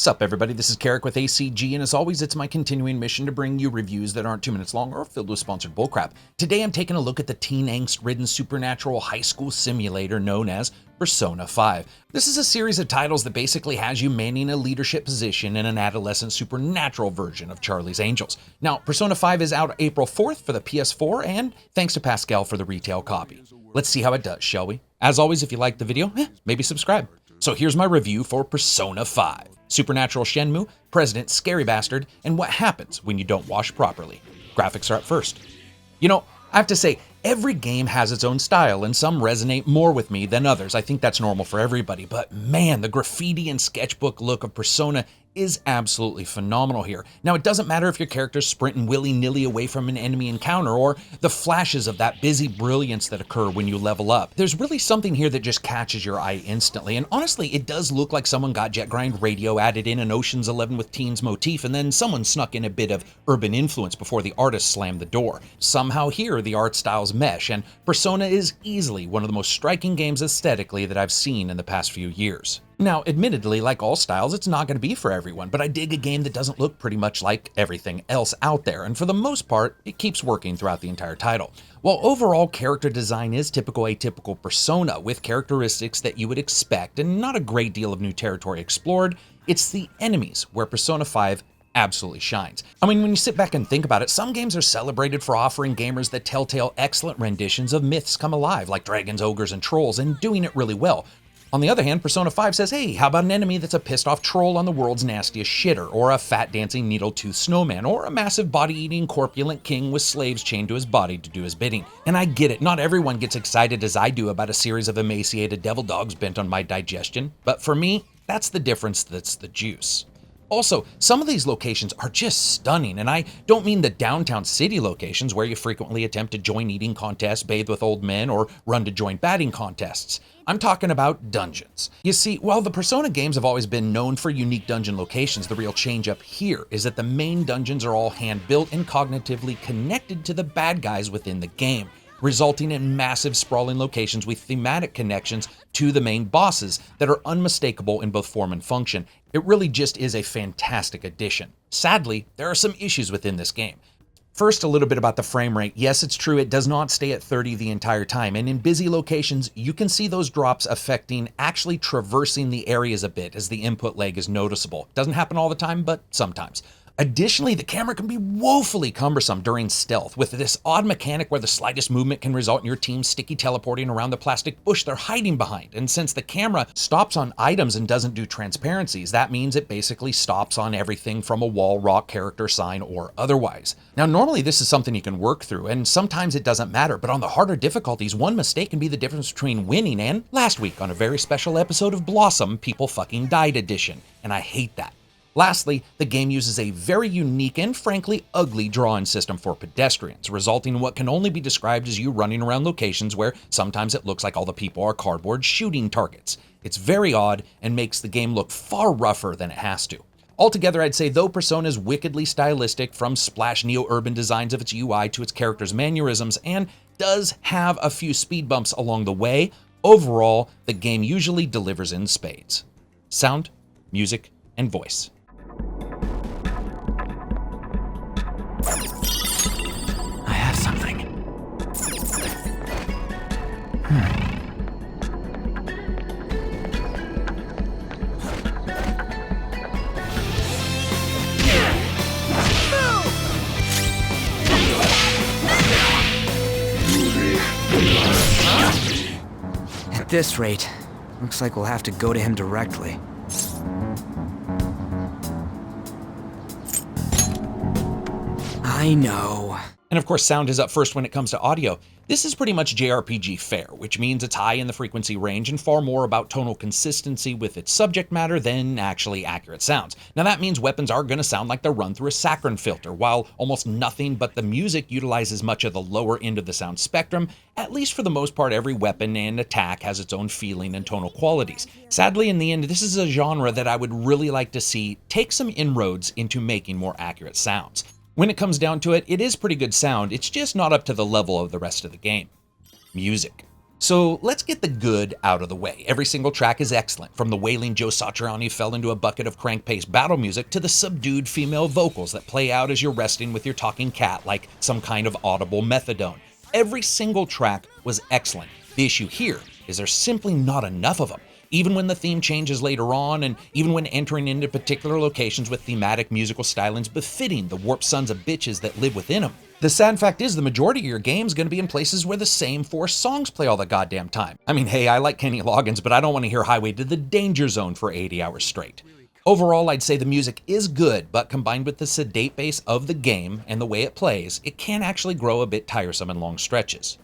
Sup everybody, this is Karak with ACG, and as always it's my continuing mission to bring you reviews that aren't 2 minutes long or filled with sponsored bullcrap. Today I'm taking a look at the teen angst-ridden supernatural high school simulator known as Persona 5. This is a series of titles that basically has you manning a leadership position in an adolescent supernatural version of Charlie's Angels. Now, Persona 5 is out April 4th for the PS4, and thanks to Pascal for the retail copy. Let's see how it does, shall we? As always, if you liked the video, maybe subscribe. So here's my review for Persona 5. Supernatural Shenmue, President Scary Bastard, and what happens when you don't wash properly. Graphics are up first. You know, I have to say, every game has its own style, and some resonate more with me than others. I think that's normal for everybody, but man, the graffiti and sketchbook look of Persona is absolutely phenomenal here. Now, it doesn't matter if your character's sprinting willy-nilly away from an enemy encounter or the flashes of that busy brilliance that occur when you level up. There's really something here that just catches your eye instantly, and honestly, it does look like someone got Jet Grind Radio, added in an Ocean's 11 with teens motif, and then someone snuck in a bit of urban influence before the artist slammed the door. Somehow here, the art styles mesh, and Persona is easily one of the most striking games aesthetically that I've seen in the past few years. Now, admittedly, like all styles, it's not going to be for everyone, but I dig a game that doesn't look pretty much like everything else out there, and for the most part, it keeps working throughout the entire title. While overall character design is typical atypical Persona, with characteristics that you would expect and not a great deal of new territory explored, it's the enemies where Persona 5 absolutely shines. I mean, when you sit back and think about it, some games are celebrated for offering gamers the telltale excellent renditions of myths come alive, like dragons, ogres, and trolls, and doing it really well. On the other hand, Persona 5 says, hey, how about an enemy that's a pissed off troll on the world's nastiest shitter, or a fat dancing needle-toothed snowman, or a massive body-eating corpulent king with slaves chained to his body to do his bidding. And I get it, not everyone gets excited as I do about a series of emaciated devil dogs bent on my digestion, but for me, that's the difference that's the juice. Also, some of these locations are just stunning, and I don't mean the downtown city locations where you frequently attempt to join eating contests, bathe with old men, or run to join batting contests. I'm talking about dungeons. You see, while the Persona games have always been known for unique dungeon locations, the real change up here is that the main dungeons are all hand-built and cognitively connected to the bad guys within the game, resulting in massive sprawling locations with thematic connections to the main bosses that are unmistakable in both form and function. It really just is a fantastic addition. Sadly, there are some issues within this game. First, a little bit about the frame rate. Yes, it's true, it does not stay at 30 the entire time, and in busy locations, you can see those drops affecting actually traversing the areas a bit as the input lag is noticeable. Doesn't happen all the time, but sometimes. Additionally, the camera can be woefully cumbersome during stealth, with this odd mechanic where the slightest movement can result in your team sticky teleporting around the plastic bush they're hiding behind. And since the camera stops on items and doesn't do transparencies, that means it basically stops on everything from a wall, rock, character, sign, or otherwise. Now, normally this is something you can work through, and sometimes it doesn't matter, but on the harder difficulties, one mistake can be the difference between winning and, last week on a very special episode of Blossom, People Fucking Died Edition, and I hate that. Lastly, the game uses a very unique and frankly ugly draw-in system for pedestrians, resulting in what can only be described as you running around locations where sometimes it looks like all the people are cardboard shooting targets. It's very odd and makes the game look far rougher than it has to. Altogether, I'd say though Persona is wickedly stylistic, from splash neo-urban designs of its UI to its characters' mannerisms, and does have a few speed bumps along the way, overall, the game usually delivers in spades. Sound, music, and voice. I have something. At this rate, looks like we'll have to go to him directly. I know. And of course, sound is up first when it comes to audio. This is pretty much JRPG fare, which means it's high in the frequency range and far more about tonal consistency with its subject matter than actually accurate sounds. Now that means weapons are going to sound like they're run through a saccharine filter, while almost nothing but the music utilizes much of the lower end of the sound spectrum. At least for the most part, every weapon and attack has its own feeling and tonal qualities. Sadly, in the end, this is a genre that I would really like to see take some inroads into making more accurate sounds. When it comes down to it, it is pretty good sound, it's just not up to the level of the rest of the game. Music. So let's get the good out of the way. Every single track is excellent, from the wailing Joe Satriani fell into a bucket of crank-paced battle music to the subdued female vocals that play out as you're resting with your talking cat like some kind of audible methadone. Every single track was excellent. The issue here is there's simply not enough of them. Even when the theme changes later on, and even when entering into particular locations with thematic musical stylings befitting the warped sons of bitches that live within them. The sad fact is the majority of your game's going to be in places where the same 4 songs play all the goddamn time. I mean, hey, I like Kenny Loggins, but I don't want to hear Highway to the Danger Zone for 80 hours straight. Overall, I'd say the music is good, but combined with the sedate bass of the game and the way it plays, it can actually grow a bit tiresome in long stretches.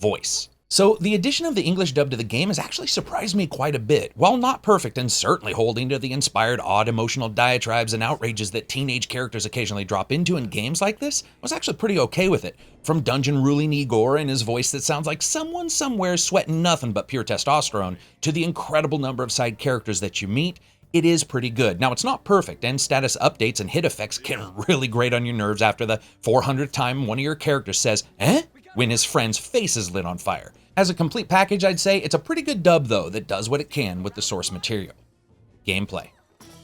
Voice. So the addition of the English dub to the game has actually surprised me quite a bit. While not perfect and certainly holding to the inspired odd emotional diatribes and outrages that teenage characters occasionally drop into in games like this, I was actually pretty okay with it. From dungeon ruling Igor and his voice that sounds like someone somewhere sweating nothing but pure testosterone, to the incredible number of side characters that you meet, it is pretty good. Now, it's not perfect, and status updates and hit effects get really grate on your nerves after the 400th time one of your characters says, "Eh?" when his friend's face is lit on fire. As a complete package, I'd say it's a pretty good dub, though, that does what it can with the source material. Gameplay.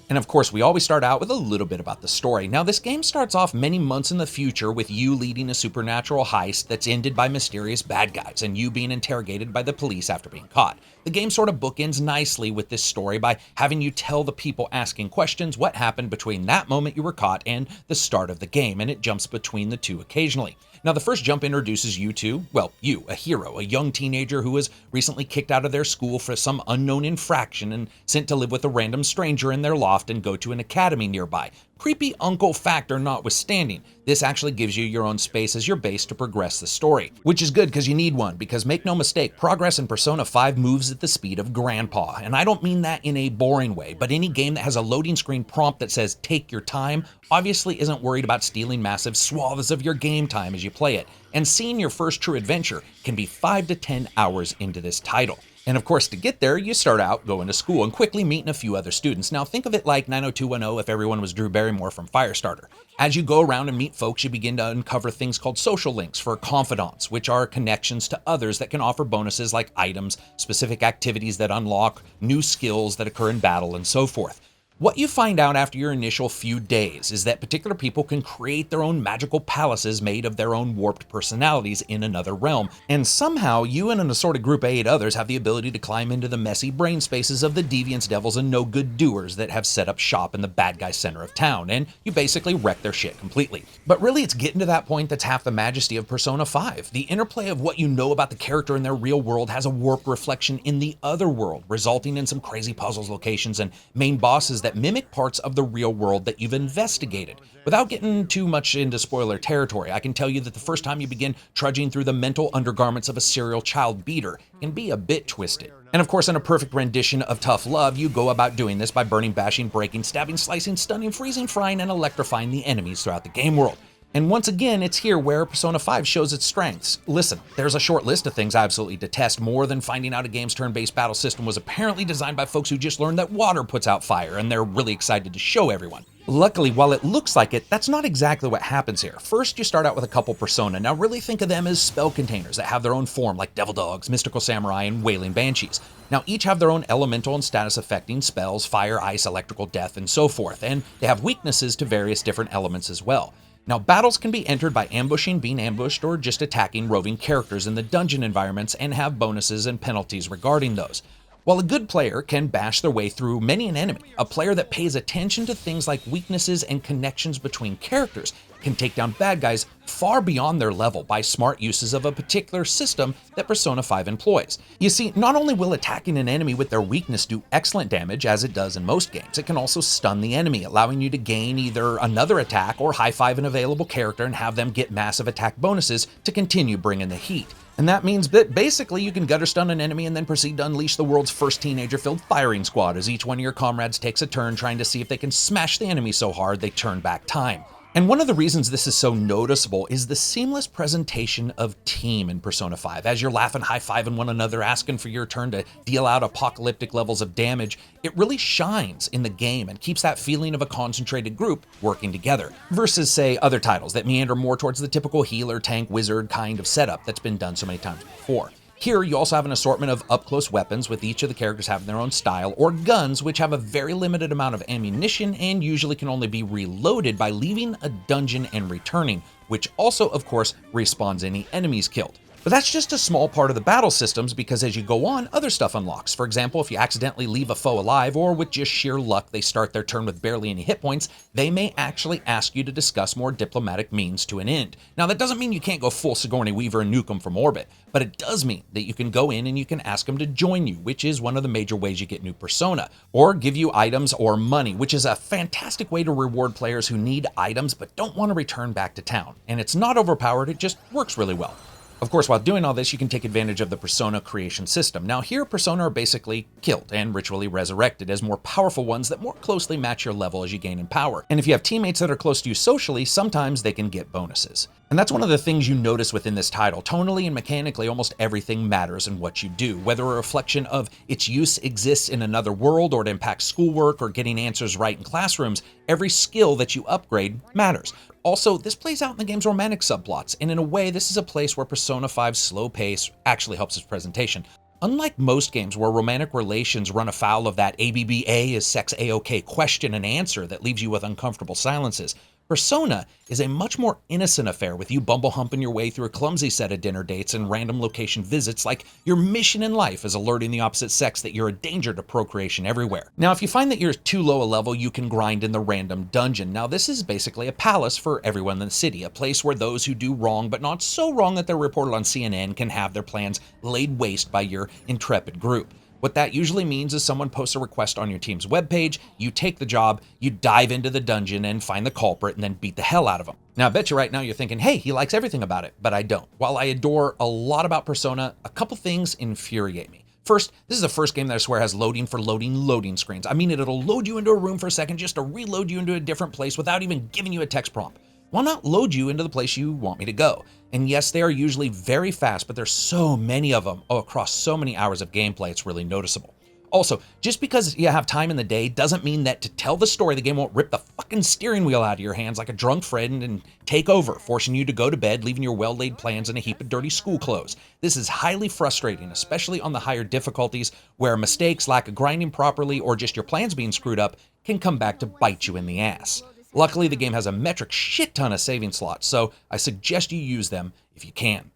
And of course, we always start out with a little bit about the story. Now, this game starts off many months in the future with you leading a supernatural heist that's ended by mysterious bad guys and you being interrogated by the police after being caught. The game sort of bookends nicely with this story by having you tell the people asking questions what happened between that moment you were caught and the start of the game, and it jumps between the two occasionally. Now, the first jump introduces you to, well, you, a hero, a young teenager who was recently kicked out of their school for some unknown infraction and sent to live with a random stranger in their loft and go to an academy nearby. Creepy uncle factor notwithstanding, this actually gives you your own space as your base to progress the story. Which is good because you need one, because make no mistake, progress in Persona 5 moves at the speed of grandpa. And I don't mean that in a boring way, but any game that has a loading screen prompt that says take your time obviously isn't worried about stealing massive swaths of your game time as you play it. And seeing your first true adventure can be 5 to 10 hours into this title. And of course, to get there, you start out going to school and quickly meeting a few other students. Now think of it like 90210 if everyone was Drew Barrymore from Firestarter. As you go around and meet folks, you begin to uncover things called social links for confidants, which are connections to others that can offer bonuses like items, specific activities that unlock, new skills that occur in battle, and so forth. What you find out after your initial few days is that particular people can create their own magical palaces made of their own warped personalities in another realm, and somehow you and an assorted group of 8 others have the ability to climb into the messy brain spaces of the deviants, devils, and no-good doers that have set up shop in the bad guy center of town, and you basically wreck their shit completely. But really, it's getting to that point that's half the majesty of Persona 5. The interplay of what you know about the character in their real world has a warped reflection in the other world, resulting in some crazy puzzles, locations, and main bosses that mimic parts of the real world that you've investigated. Without getting too much into spoiler territory, I can tell you that the first time you begin trudging through the mental undergarments of a serial child beater can be a bit twisted. And of course, in a perfect rendition of tough love, you go about doing this by burning, bashing, breaking, stabbing, slicing, stunning, freezing, frying, and electrifying the enemies throughout the game world. And once again, it's here where Persona 5 shows its strengths. Listen, there's a short list of things I absolutely detest more than finding out a game's turn-based battle system was apparently designed by folks who just learned that water puts out fire and they're really excited to show everyone. Luckily, while it looks like it, that's not exactly what happens here. First, you start out with a couple persona. Now really think of them as spell containers that have their own form, like devil dogs, mystical samurai, and wailing banshees. Now each have their own elemental and status affecting spells, fire, ice, electrical, death, and so forth, and they have weaknesses to various different elements as well. Now, battles can be entered by ambushing, being ambushed, or just attacking roving characters in the dungeon environments and have bonuses and penalties regarding those. While a good player can bash their way through many an enemy, a player that pays attention to things like weaknesses and connections between characters can take down bad guys far beyond their level by smart uses of a particular system that Persona 5 employs. You see, not only will attacking an enemy with their weakness do excellent damage, as it does in most games, it can also stun the enemy, allowing you to gain either another attack or high-five an available character and have them get massive attack bonuses to continue bringing the heat. And that means that basically you can gutter stun an enemy and then proceed to unleash the world's first teenager-filled firing squad as each one of your comrades takes a turn trying to see if they can smash the enemy so hard they turn back time. And one of the reasons this is so noticeable is the seamless presentation of team in Persona 5. As you're laughing, high-fiving one another, asking for your turn to deal out apocalyptic levels of damage, it really shines in the game and keeps that feeling of a concentrated group working together, versus, say, other titles that meander more towards the typical healer, tank, wizard kind of setup that's been done so many times before. Here, you also have an assortment of up-close weapons, with each of the characters having their own style, or guns, which have a very limited amount of ammunition and usually can only be reloaded by leaving a dungeon and returning, which also, of course, respawns any enemies killed. But that's just a small part of the battle systems, because as you go on, other stuff unlocks. For example, if you accidentally leave a foe alive, or with just sheer luck they start their turn with barely any hit points, they may actually ask you to discuss more diplomatic means to an end. Now, that doesn't mean you can't go full Sigourney Weaver and nuke them from orbit, but it does mean that you can go in and you can ask them to join you, which is one of the major ways you get new persona, or give you items or money, which is a fantastic way to reward players who need items but don't want to return back to town. And it's not overpowered, it just works really well. Of course, while doing all this, you can take advantage of the persona creation system. Now here, persona are basically killed and ritually resurrected as more powerful ones that more closely match your level as you gain in power. And if you have teammates that are close to you socially, sometimes they can get bonuses. And that's one of the things you notice within this title. Tonally and mechanically, almost everything matters in what you do. Whether a reflection of its use exists in another world, or it impacts schoolwork, or getting answers right in classrooms, every skill that you upgrade matters. Also, this plays out in the game's romantic subplots, and in a way, this is a place where Persona 5's slow pace actually helps its presentation. Unlike most games where romantic relations run afoul of that ABBA is sex A-OK question and answer that leaves you with uncomfortable silences, Persona is a much more innocent affair, with you bumble humping your way through a clumsy set of dinner dates and random location visits, like your mission in life is alerting the opposite sex that you're a danger to procreation everywhere. Now, if you find that you're too low a level, you can grind in the random dungeon. Now, this is basically a palace for everyone in the city, a place where those who do wrong, but not so wrong that they're reported on CNN, can have their plans laid waste by your intrepid group. What that usually means is someone posts a request on your team's webpage, you take the job, you dive into the dungeon and find the culprit and then beat the hell out of them. Now, I bet you right now you're thinking, hey, he likes everything about it, but I don't. While I adore a lot about Persona, a couple things infuriate me. First, this is the first game that I swear has loading for loading screens. I mean, it'll load you into a room for a second just to reload you into a different place without even giving you a text prompt. Why not load you into the place you want me to go? And yes, they are usually very fast, but there's so many of them across so many hours of gameplay, it's really noticeable. Also, just because you have time in the day doesn't mean that to tell the story, the game won't rip the fucking steering wheel out of your hands like a drunk friend and take over, forcing you to go to bed, leaving your well-laid plans in a heap of dirty school clothes. This is highly frustrating, especially on the higher difficulties, where mistakes, lack of grinding properly, or just your plans being screwed up can come back to bite you in the ass. Luckily, the game has a metric shit ton of saving slots, so I suggest you use them if you can.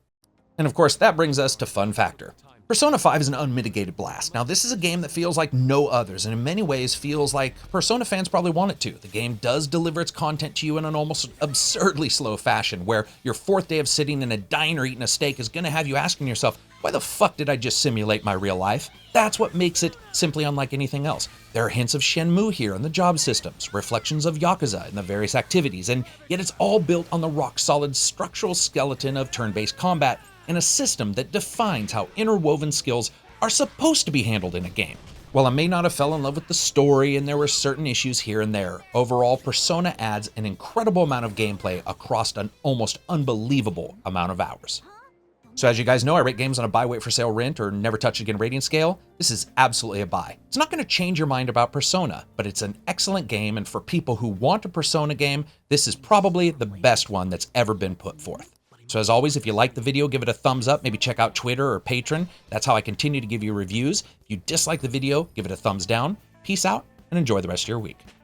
And of course, that brings us to fun factor. Persona 5 is an unmitigated blast. Now, this is a game that feels like no others, and in many ways feels like Persona fans probably want it to. The game does deliver its content to you in an almost absurdly slow fashion, where your fourth day of sitting in a diner eating a steak is going to have you asking yourself, why the fuck did I just simulate my real life? That's what makes it simply unlike anything else. There are hints of Shenmue here in the job systems, reflections of Yakuza in the various activities, and yet it's all built on the rock-solid structural skeleton of turn-based combat and a system that defines how interwoven skills are supposed to be handled in a game. While I may not have fell in love with the story and there were certain issues here and there, overall, Persona adds an incredible amount of gameplay across an almost unbelievable amount of hours. So as you guys know, I rate games on a buy, wait for sale, rent, or never touch again rating scale. This is absolutely a buy. It's not going to change your mind about Persona, but it's an excellent game, and for people who want a Persona game, this is probably the best one that's ever been put forth. So as always, if you like the video, give it a thumbs up, maybe check out Twitter or Patreon. That's how I continue to give you reviews. If you dislike the video, give it a thumbs down. Peace out, and enjoy the rest of your week.